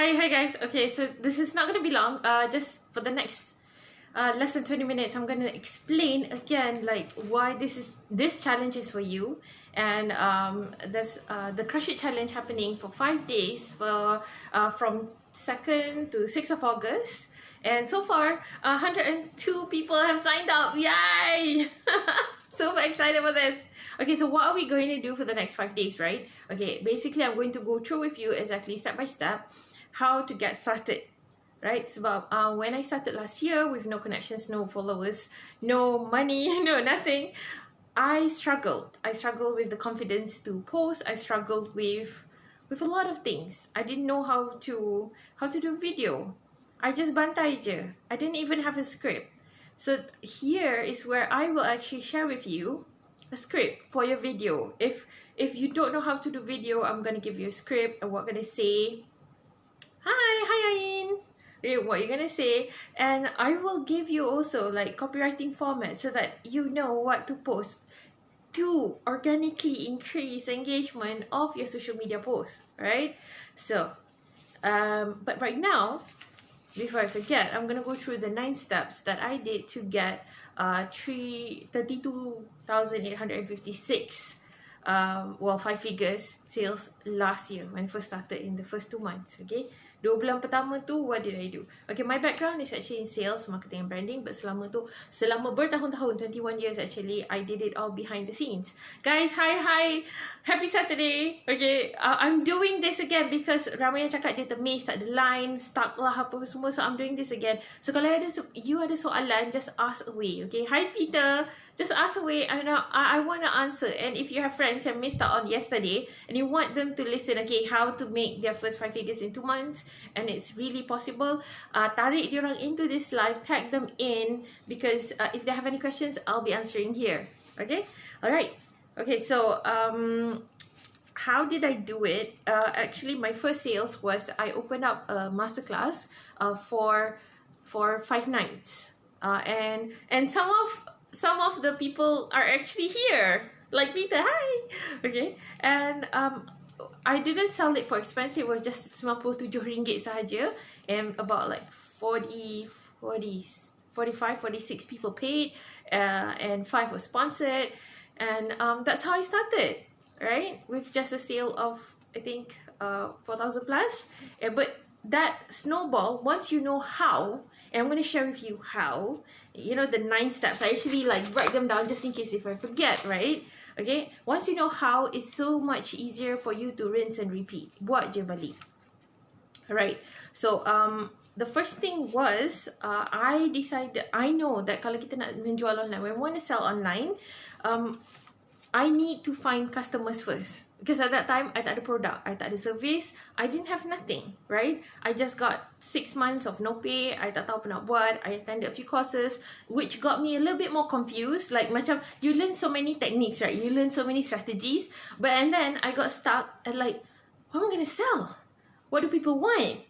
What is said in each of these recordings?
Hi guys. Okay, so this is not going to be long. Just for the next less than 20 minutes, I'm going to explain again like why this challenge is for you. And there's the Crush It challenge happening for 5 days for from 2nd to 6th of August. And so far, 102 people have signed up. Yay! Super excited for this. Okay, so what are we going to do for the next 5 days, right? Okay, basically I'm going to go through with you exactly step by step how to get started, right? Sebab when I started last year with no connections, no followers, no money, no nothing, I struggled. I struggled with the confidence to post. I struggled with a lot of things. I didn't know how to do video. I just bantai je. I didn't even have a script. So here is where I will actually share with you a script for your video. If you don't know how to do video, I'm gonna give you a script and what I'm gonna say. Hi Ain. What you're gonna say, and I will give you also like copywriting format so that you know what to post to organically increase engagement of your social media posts, right? So, but right now, before I forget, I'm gonna go through the 9 steps that I did to get 32,856 well 5 figures sales last year when I first started in the first 2 months. Okay, 2 bulan pertama tu, what did I do? Okay, my background is actually in sales, marketing and branding, but selama bertahun-tahun, 21 years actually, I did it all behind the scenes. Guys, hi, happy Saturday. Okay, I'm doing this again because ramai yang cakap dia termiss, tak ada line, stuck lah apa semua, so I'm doing this again. So kalau you ada soalan, just ask away. Okay, hi Peter, just ask away. I want to answer. And if you have friends who missed out on yesterday and you want them to listen, okay, how to make their first 5 figures in 2 months, and it's really possible, tarik diorang into this live, tag them in, because if they have any questions, I'll be answering here. Okay, all right. Okay, so how did I do it? Actually, my first sales was I opened up a masterclass for 5 nights, and some of the people are actually here, like Peter. Hi. Okay, and I didn't sell it for expensive. It was just RM97 sahaja, and about like 45, 46 people paid, and 5 were sponsored, and that's how I started, right? With just a sale of I think 4,000 plus. But that snowball, once you know how, and I'm going to share with you how, you know, the 9 steps. I actually like write them down just in case if I forget, right? Okay, once you know how, it's so much easier for you to rinse and repeat. Buat je balik. Alright, so the first thing was I decided, I know that kalau kita nak menjual online, when we want to sell online, I need to find customers first. Because at that time, I tak ada product, I tak ada service, I didn't have nothing, right? I just got 6 months of no pay, I tak tahu apa nak buat, I attended a few courses, which got me a little bit more confused. Like macam, you learn so many techniques, right? You learn so many strategies, and then I got stuck at like, what am I going to sell? What do people want?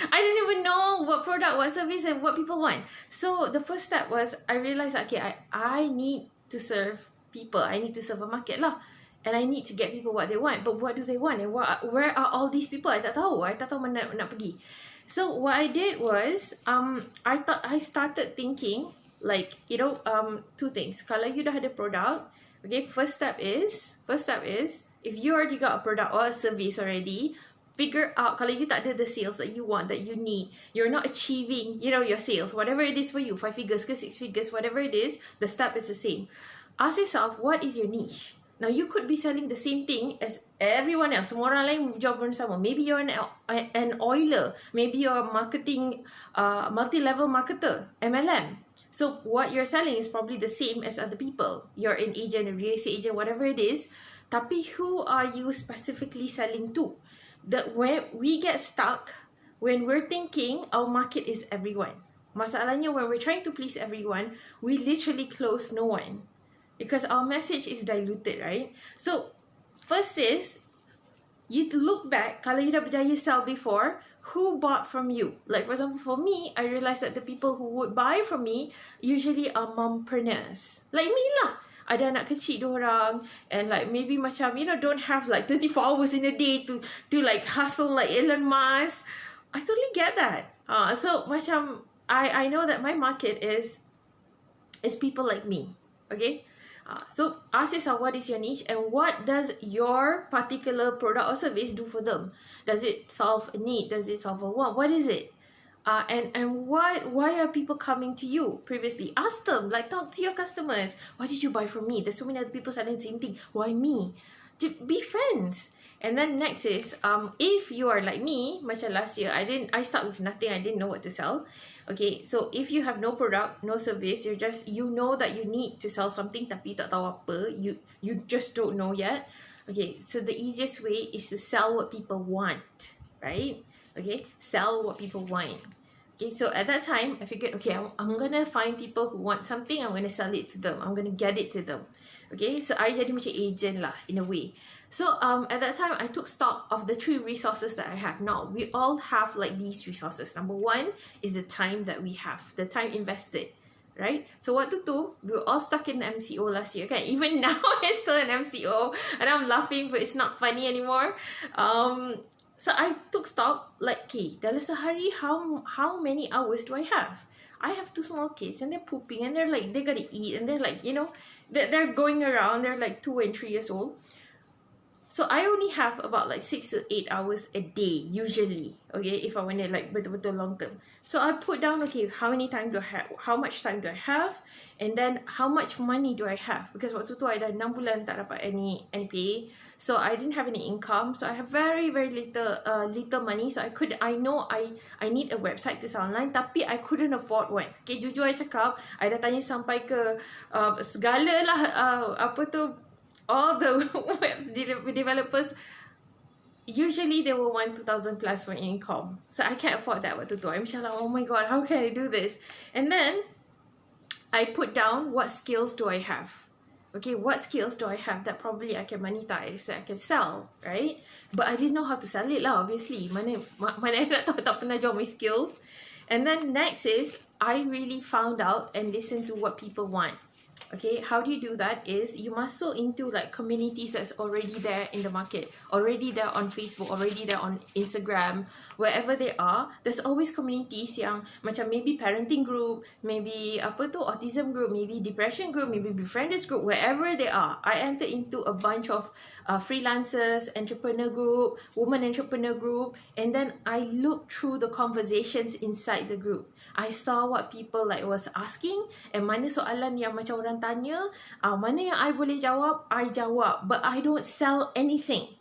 I didn't even know what product, what service, and what people want. So the first step was, I realized, okay, I need to serve people, I need to serve a market lah. And I need to get people what they want. But what do they want? And where are all these people? I tak tahu mana nak pergi. So what I did was, I started thinking, like, you know, 2 things. Kalau you dah ada product, okay, first step is, if you already got a product or a service already, figure out, kalau you tak ada the sales that you want, that you need, you're not achieving, you know, your sales, whatever it is for you, 5 figures ke 6 figures, whatever it is, the step is the same. Ask yourself, what is your niche? Now, you could be selling the same thing as everyone else. Semua orang lain jual benda sama. Maybe you're an oiler. Maybe you're a marketing, multi-level marketer, MLM. So, what you're selling is probably the same as other people. You're an agent, a real estate agent, whatever it is. Tapi, who are you specifically selling to? When we get stuck, when we're thinking our market is everyone. Masalahnya, when we're trying to please everyone, we literally close no one. Because our message is diluted, right? So, first is, you look back, kalau you dah berjaya sell before, who bought from you? Like, for example, for me, I realized that the people who would buy from me usually are mompreneurs. Like me lah. Ada anak kecil diorang, and like maybe macam, you know, don't have like 24 hours in a day to like hustle like Elon Musk. I totally get that. So macam I know that my market is people like me. Okay. So ask yourself, what is your niche and what does your particular product or service do for them? Does it solve a need? Does it solve a want? What is it? And why are people coming to you previously? Ask them, like, talk to your customers. Why did you buy from me? There's so many other people saying the same thing. Why me? To be friends. And then next is, if you are like me, macam last year, I start with nothing. I didn't know what to sell. Okay, so if you have no product, no service, you know that you need to sell something tapi tak tahu apa, you just don't know yet. Okay, so the easiest way is to sell what people want, right? Okay, sell what people want. Okay, so at that time, I figured, okay, I'm gonna find people who want something, I'm gonna sell it to them, I'm gonna get it to them. Okay, so I jadi macam agent lah, in a way. So at that time, I took stock of the 3 resources that I have. Now, we all have like these resources. Number 1 is the time that we have, the time invested, right? So waktu tu, we were all stuck in MCO last year, okay? Even now, I'm still in MCO, and I'm laughing, but it's not funny anymore. So I took stock, like, okay, dalam sehari, how many hours do I have? I have 2 small kids, and they're pooping, and they're like, they gotta eat, and they're like, you know, they're going around, they're like 2 and 3 years old. So I only have about like 6 to 8 hours a day, usually, okay, if I want to like betul-betul long term. So I put down, okay, how much time do I have, and then how much money do I have? Because waktu tu I dah 6 bulan tak dapat any pay, so I didn't have any income, so I have very little money. So I know I need a website to sell online, tapi I couldn't afford one. Okay, jujur I cakap, I dah tanya sampai ke segala lah, all the web developers, usually they will want 2,000 plus for income. So I can't afford that waktu tu. I'm like, oh my god, how can I do this? And then I put down what skills do I have. Okay, what skills do I have that probably I can monetize, that I can sell, right? But I didn't know how to sell it lah, obviously. Mana I nak tahu, tak pernah jual my skills. And then next is, I really found out and listened to what people want. Okay, how do you do that is you masuk into like communities that's already there in the market, already there on Facebook, already there on Instagram, wherever they are. There's always communities yang macam maybe parenting group, maybe autism group, maybe depression group, maybe befrienders group, wherever they are. I entered into a bunch of freelancers, entrepreneur group, woman entrepreneur group, and then I looked through the conversations inside the group. I saw what people like was asking, and mana soalan yang macam orang tanya, mana yang I boleh jawab, I jawab, but I don't sell anything.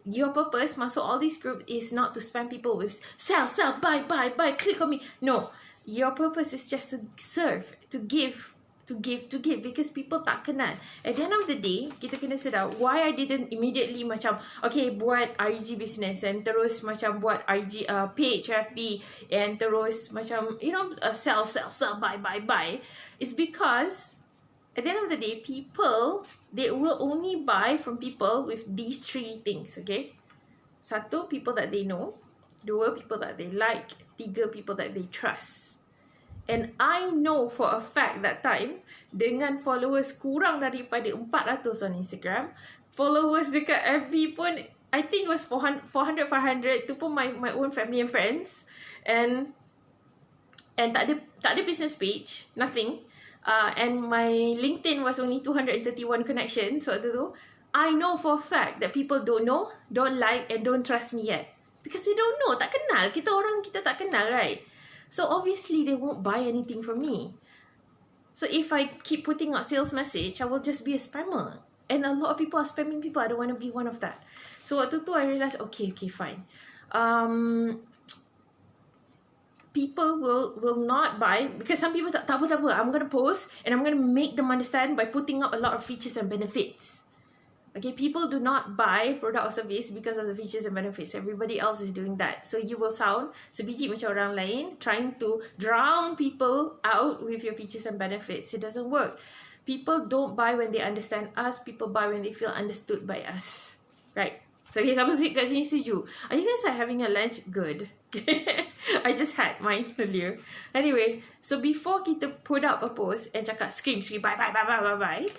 Your purpose masuk all these groups is not to spam people with sell, buy, click on me. No, your purpose is just to serve, to give, because people tak kenal. At the end of the day, kita kena sedar why I didn't immediately macam, okay, buat IG business and terus macam buat IG page FB and terus macam, you know, sell, buy. It's because at the end of the day, people, they will only buy from people with these 3 things, okay? 1, people that they know. 2, people that they like. 3, people that they trust. And I know for a fact that time, dengan followers kurang daripada 400 on Instagram, followers dekat FB pun, I think it was 400, 500, tu pun my own family and friends. And tak ada business page, nothing. And my LinkedIn was only 231 connections waktu tu. I know for a fact that people don't know, don't like, and don't trust me yet. Because they don't know, tak kenal. Kita tak kenal, right? So obviously they won't buy anything from me. So if I keep putting out sales message, I will just be a spammer. And a lot of people are spamming people. I don't want to be one of that. So waktu tu I realized, okay, fine. People will not buy because some people tak apa. I'm going to post and I'm going to make them understand by putting up a lot of features and benefits. Okay, people do not buy product or service because of the features and benefits. Everybody else is doing that. So you will sound sebiji macam orang lain trying to drown people out with your features and benefits. It doesn't work. People don't buy when they understand us. People buy when they feel understood by us. Right? So, okay, siapa kat sini setuju? Are you guys having a lunch? Good. I just had mine earlier. Anyway, so before kita put up a post and cakap scream, buy.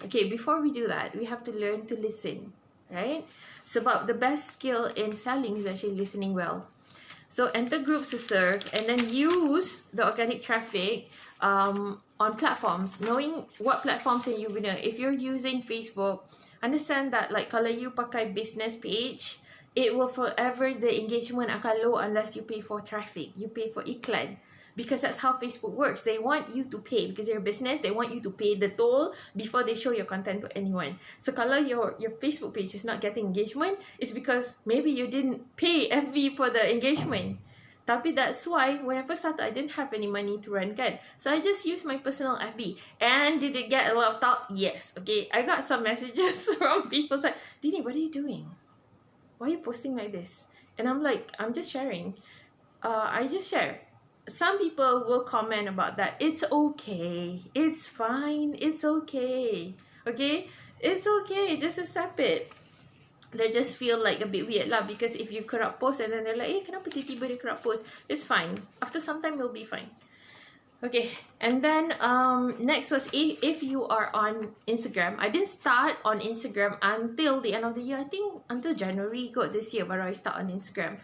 Okay, before we do that, we have to learn to listen, right? Sebab the best skill in selling is actually listening well. So enter groups to serve and then use the organic traffic on platforms, knowing what platforms yang you guna. If you're using Facebook, understand that like kalau you pakai business page, it will forever, the engagement akan low unless you pay for traffic, you pay for iklan. Because that's how Facebook works. They want you to pay because you're a business. They want you to pay the toll before they show your content to anyone. So kalau your Facebook page is not getting engagement, it's because maybe you didn't pay FB for the engagement. Tapi that's why when I first started, I didn't have any money to run kan. So I just used my personal FB. And did it get a lot of talk? Yes. Okay. I got some messages from people like, Dini, what are you doing? Why are you posting like this? And I'm like, I'm just sharing. I just share. Some people will comment about that. It's okay. It's fine. It's okay. Okay? It's okay. Just accept it. They just feel like a bit weird lah, because if you kerap post and then they're like, kenapa tiba-tiba dia kerap post? It's fine. After some time, it'll be fine. Okay, and then next was if you are on Instagram. I didn't start on Instagram until the end of the year. I think until January this year, baru I start on Instagram.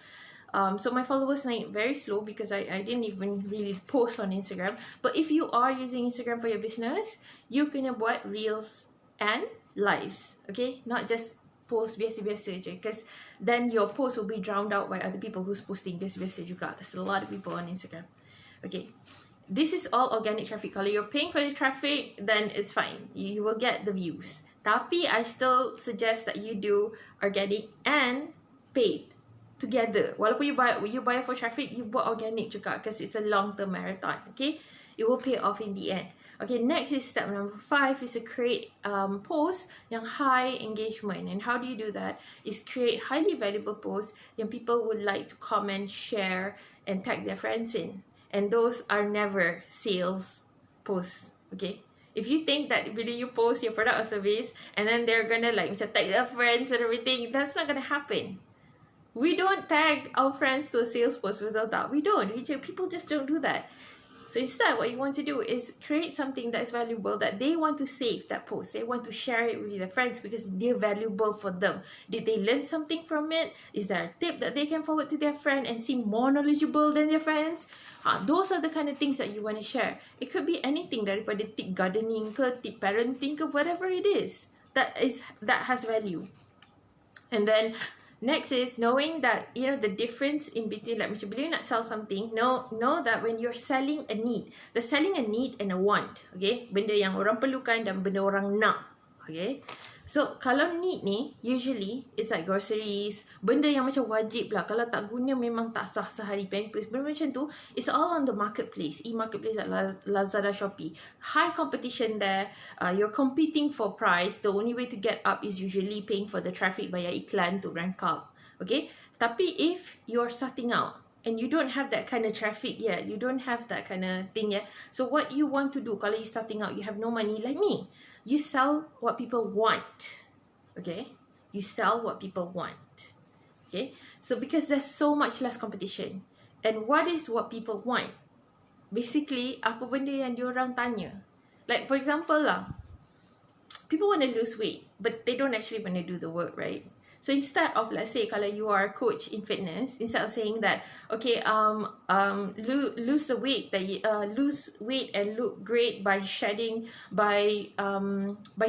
So my followers naik very slow because I didn't even really post on Instagram. But if you are using Instagram for your business, you kena buat reels and lives, okay? Not just post biasa-biasa je, because then your post will be drowned out by other people who's posting biasa-biasa juga. There's a lot of people on Instagram. Okay, this is all organic traffic. Kalau you're paying for the traffic, then it's fine. You will get the views. Tapi I still suggest that you do organic and paid together. Walaupun you buy for traffic, you buat organic juga because it's a long-term marathon. Okay, it will pay off in the end. Okay, next is step number 5 is to create posts yang high engagement. And how do you do that? Is create highly valuable posts yang people would like to comment, share, and tag their friends in. And those are never sales posts. Okay, if you think that bila you post your product or service and then they're gonna like macam tag their friends and everything, that's not gonna happen. We don't tag our friends to a sales post without that. We don't. People just don't do that. So instead, what you want to do is create something that is valuable, that they want to save that post. They want to share it with their friends because they're valuable for them. Did they learn something from it? Is there a tip that they can forward to their friend and seem more knowledgeable than their friends? Those are the kind of things that you want to share. It could be anything, daripada tip gardening ke, tip parenting ke, whatever it is that has value. And then next is knowing that, you know, the difference in between, like macam bila you nak sell something, know that when you're selling a need, they're selling a need and a want, okay? Benda yang orang perlukan dan benda orang nak, okay? So, kalau need ni, usually, it's like groceries, benda yang macam wajib lah. Kalau tak guna, memang tak sah sehari Pampers. Benda macam tu, it's all on the marketplace. E-marketplace like Lazada, Shopee. High competition there. You're competing for price. The only way to get up is usually paying for the traffic via iklan to rank up. Okay? Tapi if you're starting out, and you don't have that kind of traffic yet, you don't have that kind of thing yet, so what you want to do, kalau you're starting out, you have no money like me, you sell what people want, okay? You sell what people want, okay? So because there's so much less competition, and what is what people want? Basically, apa benda yang diorang tanya. Like for example lah, people want to lose weight, but they don't actually want to do the work, right? So instead of, let's say, kalau you are a coach in fitness, instead of saying that, okay, lose the weight, that lose weight and look great by shedding, by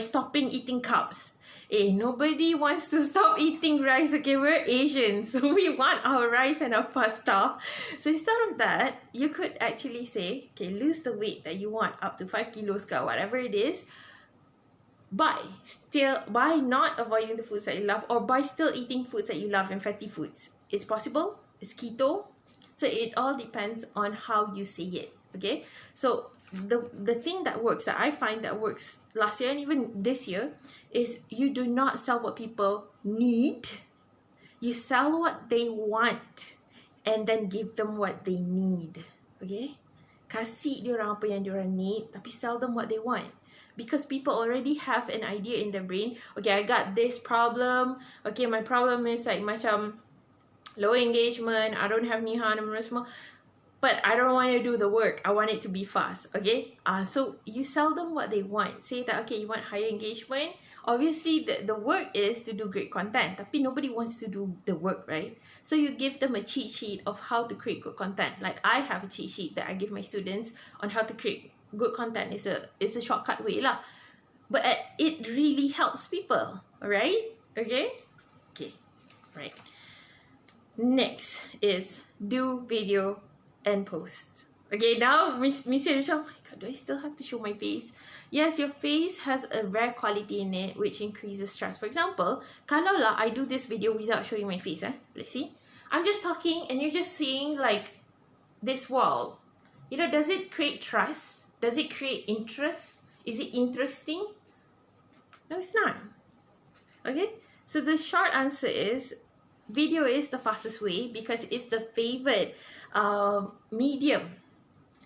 stopping eating carbs. Nobody wants to stop eating rice. Okay, we're Asians, so we want our rice and our pasta. So instead of that, you could actually say, okay, lose the weight that you want, up to 5 kilos, whatever it is. By not avoiding the foods that you love, or by still eating foods that you love and fatty foods. It's possible. It's keto. So it all depends on how you say it. Okay. So the thing that works, that I find that works last year and even this year, is you do not sell what people need. You sell what they want and then give them what they need. Okay. Kasih diorang apa yang diorang need, tapi sell them what they want. Because people already have an idea in their brain. Okay, I got this problem. Okay, my problem is like macam low engagement. I don't have nihan and semua. But I don't want to do the work. I want it to be fast. Okay. So you sell them what they want. Say that, okay, you want higher engagement. Obviously, the work is to do great content, tapi nobody wants to do the work, right? So you give them a cheat sheet of how to create good content. Like I have a cheat sheet that I give my students on how to create good content. It's a shortcut way lah. But it really helps people, right? Okay? Okay, right. Next is do video and post. Okay, now Miss macam, oh my god, do I still have to show my face? Yes, your face has a rare quality in it which increases stress. For example, kalau lah I do this video without showing my face, let's see. I'm just talking and you're just seeing like this wall. You know, does it create trust? Does it create interest? Is it interesting? No, it's not. Okay, so the short answer is video is the fastest way because it's the favorite medium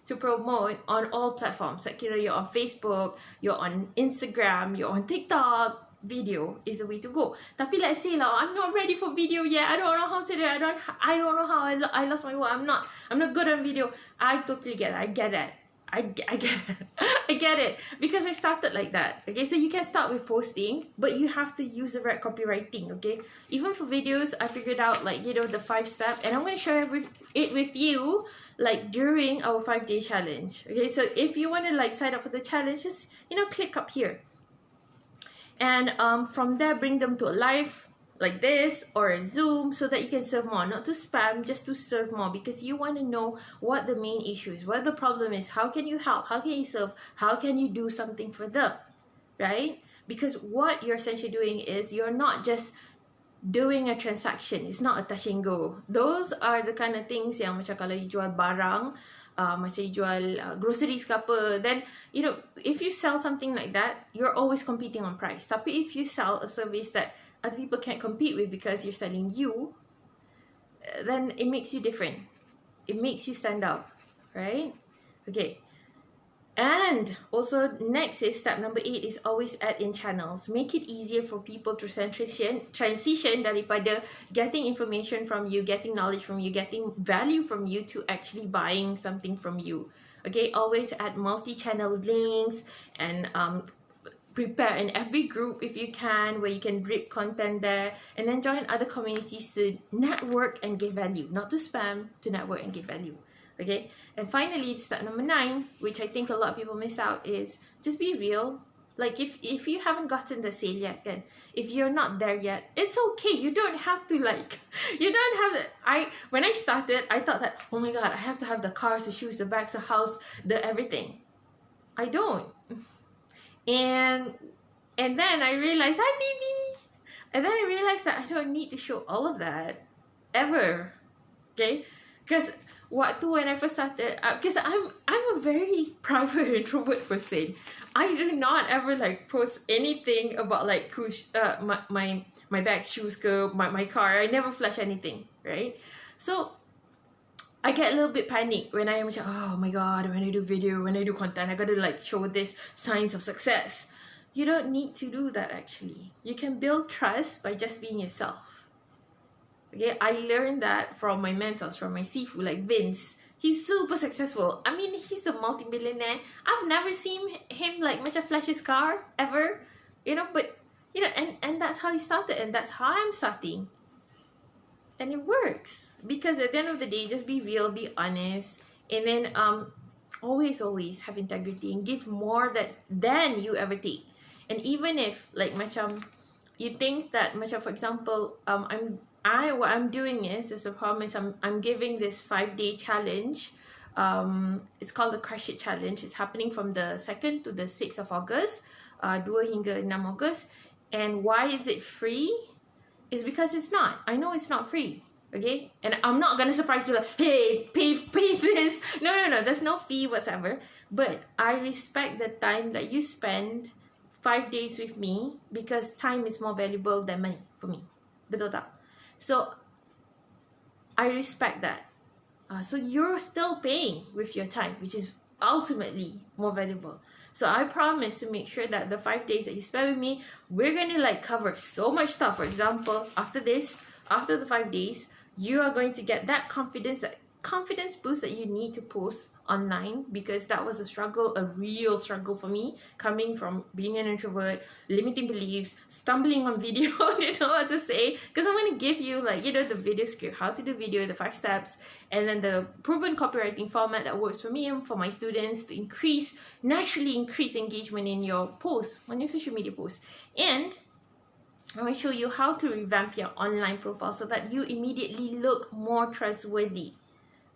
to promote on all platforms. Like, you know, you're on Facebook, you're on Instagram, you're on TikTok. Video is the way to go. Tapi let's say lah, I'm not ready for video yet. I don't know how to do it. I don't know how I lost my word. I'm not good on video. I totally get it. I get it. I get it. I get it because I started like that. Okay, so you can start with posting, but you have to use the right copywriting. Okay, even for videos, I figured out like, you know, the 5-step, and I'm going to share it with you like during our 5-day challenge. Okay, so if you want to like sign up for the challenge, just, you know, click up here, and from there bring them to a live like this or a Zoom so that you can serve more, not to spam, just to serve more, because you want to know what the main issue is, what the problem is, how can you help, how can you serve, how can you do something for them, right? Because what you're essentially doing is you're not just doing a transaction. It's not a touch and go. Those are the kind of things yang macam kalau you jual barang, macam you jual groceries ke apa, then, you know, if you sell something like that, you're always competing on price. Tapi if you sell a service that other people can't compete with because you're selling you, then it makes you different. It makes you stand out, right? Okay. And also next is step number 8 is always add in channels. Make it easier for people to transition daripada getting information from you, getting knowledge from you, getting value from you to actually buying something from you. Okay, always add multi-channel links and prepare an FB group if you can, where you can drip content there, and then join other communities to network and give value, not to spam, to network and give value. Okay, and finally, step number 9, which I think a lot of people miss out, is just be real. Like if you haven't gotten the sale yet, then if you're not there yet, it's okay. You don't have to when I started, I thought that, oh my god, I have to have the cars, the shoes, the bags, the house, the everything. I don't. And then I realized, hi baby, and then I realized that I don't need to show all of that ever. Okay, because when I first started, because I'm a very private introvert person. I do not ever like post anything about like my bag, shoes, my car. I never flash anything, right? So I get a little bit panic when I'm like, oh my god, when I do video, when I do content, I gotta like show this signs of success. You don't need to do that actually. You can build trust by just being yourself. Okay, I learned that from my mentors, from my sifu, like Vince. He's super successful. I mean, he's a multi-millionaire. I've never seen him like much flash his car ever, you know. But you know, and that's how he started, and that's how I'm starting. And it works because at the end of the day, just be real, be honest, and then always have integrity and give more than you ever take. And even if like macam you think that macam, for example, what I'm doing is a promise. I'm giving this 5-day challenge. It's called the Crush It Challenge. It's happening from the 2nd to the 6th of August, 2 hingga 6 August. And why is it free? Is because it's not. I know it's not free. Okay, and I'm not gonna surprise you like, hey, pay this. No. There's no fee whatsoever. But I respect the time that you spend 5 days with me, because time is more valuable than money for me. Betul tak? So I respect that. So you're still paying with your time, which is ultimately more valuable. So I promise to make sure that the 5 days that you spend with me, we're gonna like cover so much stuff. For example, after the 5 days, you are going to get that confidence that confidence boost that you need to post online, because that was a struggle, a real struggle for me, coming from being an introvert, limiting beliefs, stumbling on video, you know what to say, because I'm going to give you, like, you know, the video script, how to do video, the 5 steps, and then the proven copywriting format that works for me and for my students to naturally increase engagement in your posts, on your social media posts. And I'm going to show you how to revamp your online profile so that you immediately look more trustworthy,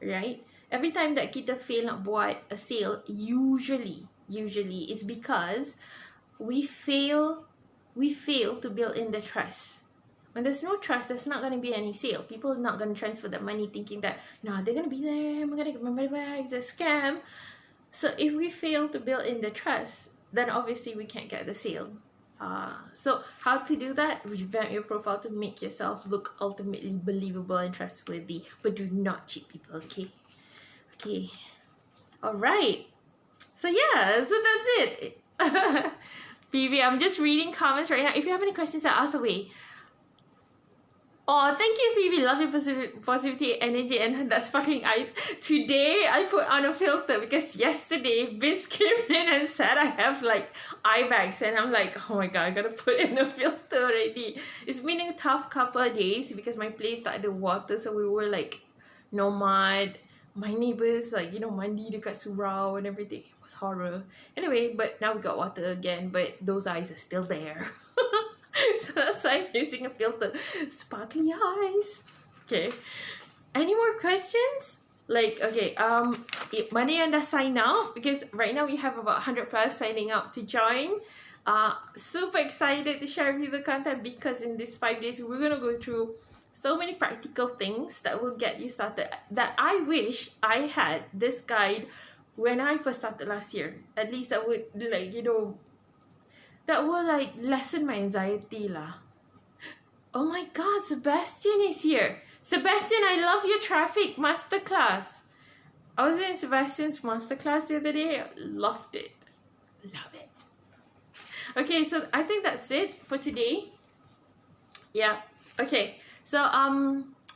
right? Every time that kita fail nak buat a sale, usually it's because we fail to build in the trust. When there's no trust, there's not going to be any sale. People are not going to transfer the money thinking that, no, they're going to be there, I'm going to get my money back, it's a scam. So if we fail to build in the trust, then obviously we can't get the sale. So how to do that? Revamp your profile to make yourself look ultimately believable and trustworthy, but do not cheat people, okay? Okay, all right, so yeah, so that's it. Phoebe, I'm just reading comments right now. If you have any questions, ask away. Oh, thank you, Phoebe. Love your positivity, energy, and that sparkling eyes. Today, I put on a filter because yesterday, Vince came in and said I have like eye bags. And I'm like, oh my god, I gotta put in a filter already. It's been a tough couple of days because my place tak ada water. So we were like, no mud. My neighbors, like, you know, mandi dekat surau and everything. It was horror. Anyway, but now we got water again. But those eyes are still there. So that's why I'm using a filter. Sparkly eyes. Okay. Any more questions? Like, okay, mana yang dah sign up? Because right now we have about 100 plus signing up to join. Super excited to share with you the content because in these 5 days we're gonna go through so many practical things that will get you started. That I wish I had this guide when I first started last year. At least that would, like, you know, that will like lessen my anxiety lah. Oh my god, Sebastian is here. Sebastian, I love your traffic masterclass. I was in Sebastian's masterclass the other day. Loved it. Love it. Okay, so I think that's it for today. Yeah. Okay. So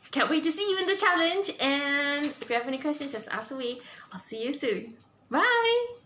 can't wait to see you in the challenge. And if you have any questions, just ask away. I'll see you soon. Bye.